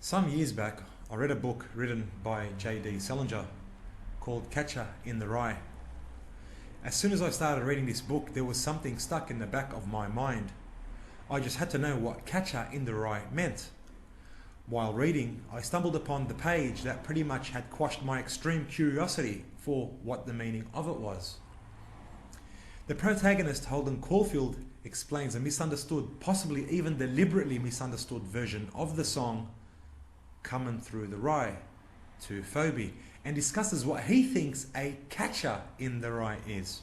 Some years back, I read a book written by J.D. Salinger called Catcher in the Rye. As soon as I started reading this book, there was something stuck in the back of my mind. I just had to know what catcher in the rye meant. While reading, I stumbled upon the page that pretty much had quashed my extreme curiosity for what the meaning of it was. The protagonist, Holden Caulfield, explains a misunderstood, possibly even deliberately misunderstood version of the song Coming Through the Rye to Phoebe, and discusses what he thinks a catcher in the rye is.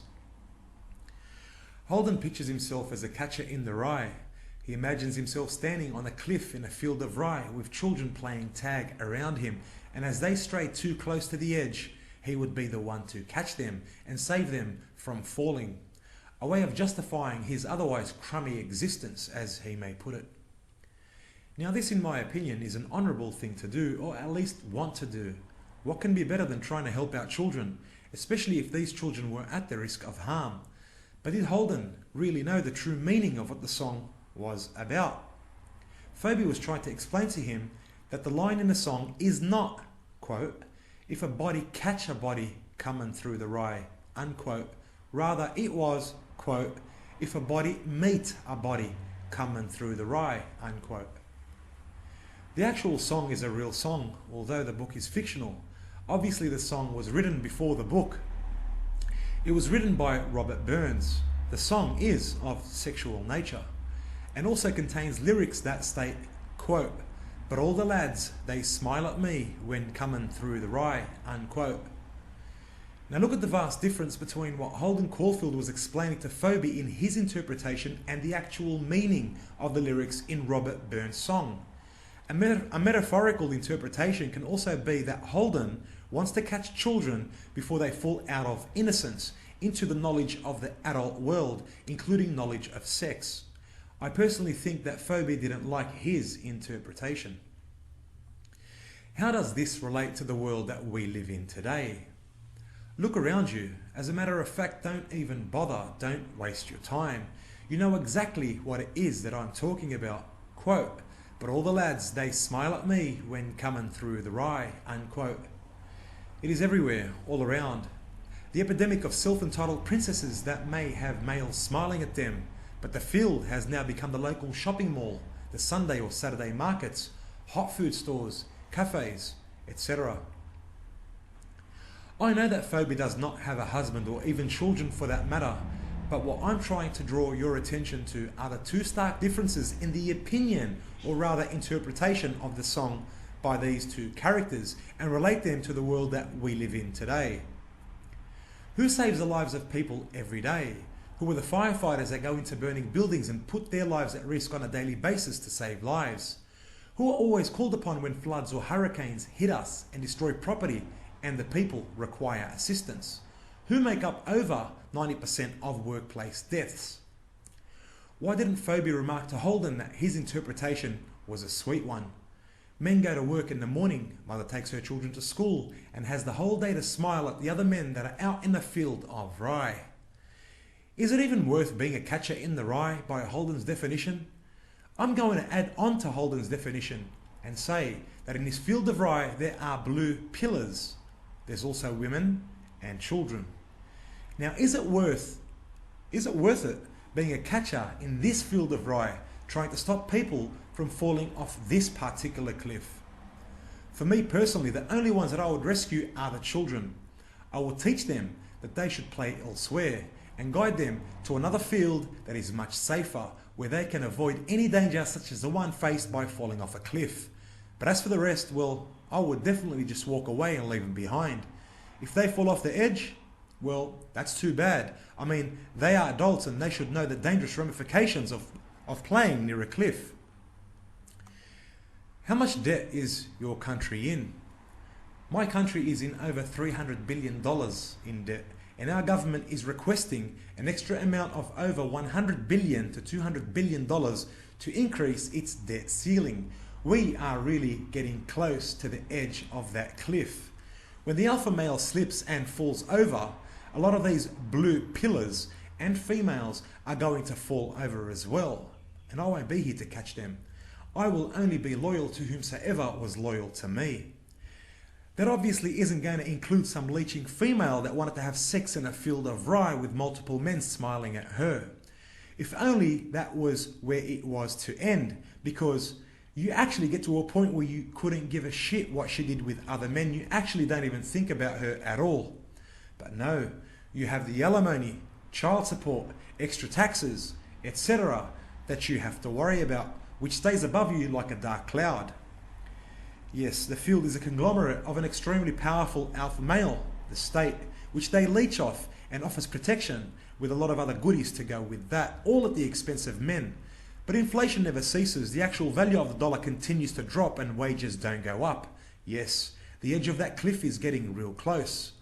Holden pictures himself as a catcher in the rye. He imagines himself standing on a cliff in a field of rye with children playing tag around him, and as they stray too close to the edge, he would be the one to catch them and save them from falling. A way of justifying his otherwise crummy existence, as he may put it. Now this, in my opinion, is an honourable thing to do, or at least want to do. What can be better than trying to help out children, especially if these children were at the risk of harm? But did Holden really know the true meaning of what the song was about? Phoebe was trying to explain to him that the line in the song is not, quote, if a body catch a body coming through the rye, unquote. Rather, it was, quote, if a body meet a body coming through the rye, unquote. The actual song is a real song, although the book is fictional. Obviously, the song was written before the book. It was written by Robert Burns. The song is of sexual nature and also contains lyrics that state, quote, but all the lads, they smile at me when coming through the rye, unquote. Now look at the vast difference between what Holden Caulfield was explaining to Phoebe in his interpretation and the actual meaning of the lyrics in Robert Burns' song. A metaphorical interpretation can also be that Holden wants to catch children before they fall out of innocence into the knowledge of the adult world, including knowledge of sex. I personally think that Phoebe didn't like his interpretation. How does this relate to the world that we live in today? Look around you. As a matter of fact, don't even bother. Don't waste your time. You know exactly what it is that I'm talking about. Quote, but all the lads, they smile at me when coming through the rye, unquote. It is everywhere, all around. The epidemic of self-entitled princesses that may have males smiling at them, but the field has now become the local shopping mall, the Sunday or Saturday markets, hot food stores, cafes, etc. I know that Phoebe does not have a husband or even children for that matter, but what I'm trying to draw your attention to are the two stark differences in the opinion, or rather interpretation, of the song by these two characters and relate them to the world that we live in today. Who saves the lives of people every day? Who are the firefighters that go into burning buildings and put their lives at risk on a daily basis to save lives? Who are always called upon when floods or hurricanes hit us and destroy property and the people require assistance? Who make up over 90% of workplace deaths? Why didn't Phoebe remark to Holden that his interpretation was a sweet one? Men go to work in the morning, mother takes her children to school and has the whole day to smile at the other men that are out in the field of rye. Is it even worth being a catcher in the rye by Holden's definition? I'm going to add on to Holden's definition and say that in this field of rye there are blue pillars. There's also women and children. Now, is it worth it being a catcher in this field of rye, trying to stop people from falling off this particular cliff? For me personally, the only ones that I would rescue are the children. I will teach them that they should play elsewhere and guide them to another field that is much safer, where they can avoid any danger such as the one faced by falling off a cliff. But as for the rest, well, I would definitely just walk away and leave them behind. If they fall off the edge, well, that's too bad. I mean, they are adults and they should know the dangerous ramifications of playing near a cliff. How much debt is your country in? My country is in over $300 billion in debt, and our government is requesting an extra amount of over $100 billion to $200 billion to increase its debt ceiling. We are really getting close to the edge of that cliff. When the alpha male slips and falls over, a lot of these blue pillars and females are going to fall over as well. And I won't be here to catch them. I will only be loyal to whomsoever was loyal to me. That obviously isn't going to include some leeching female that wanted to have sex in a field of rye with multiple men smiling at her. If only that was where it was to end, because you actually get to a point where you couldn't give a shit what she did with other men. You actually don't even think about her at all. But no, you have the alimony, child support, extra taxes, etc. that you have to worry about, which stays above you like a dark cloud. Yes, the field is a conglomerate of an extremely powerful alpha male, the state, which they leech off and offers protection with a lot of other goodies to go with that, all at the expense of men. But inflation never ceases. The actual value of the dollar continues to drop and wages don't go up. Yes, the edge of that cliff is getting real close.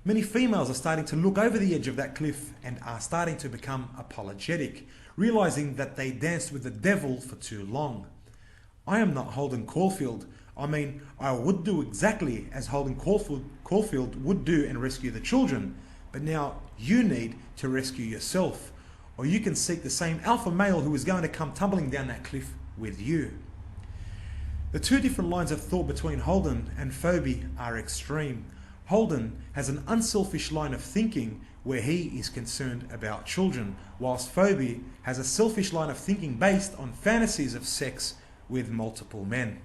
Many females are starting to look over the edge of that cliff and are starting to become apologetic, realizing that they danced with the devil for too long. I am not Holden Caulfield. I mean, I would do exactly as Holden Caulfield would do and rescue the children. But now you need to rescue yourself, or you can seek the same alpha male who is going to come tumbling down that cliff with you. The two different lines of thought between Holden and Phoebe are extreme. Holden has an unselfish line of thinking where he is concerned about children, whilst Phoebe has a selfish line of thinking based on fantasies of sex with multiple men.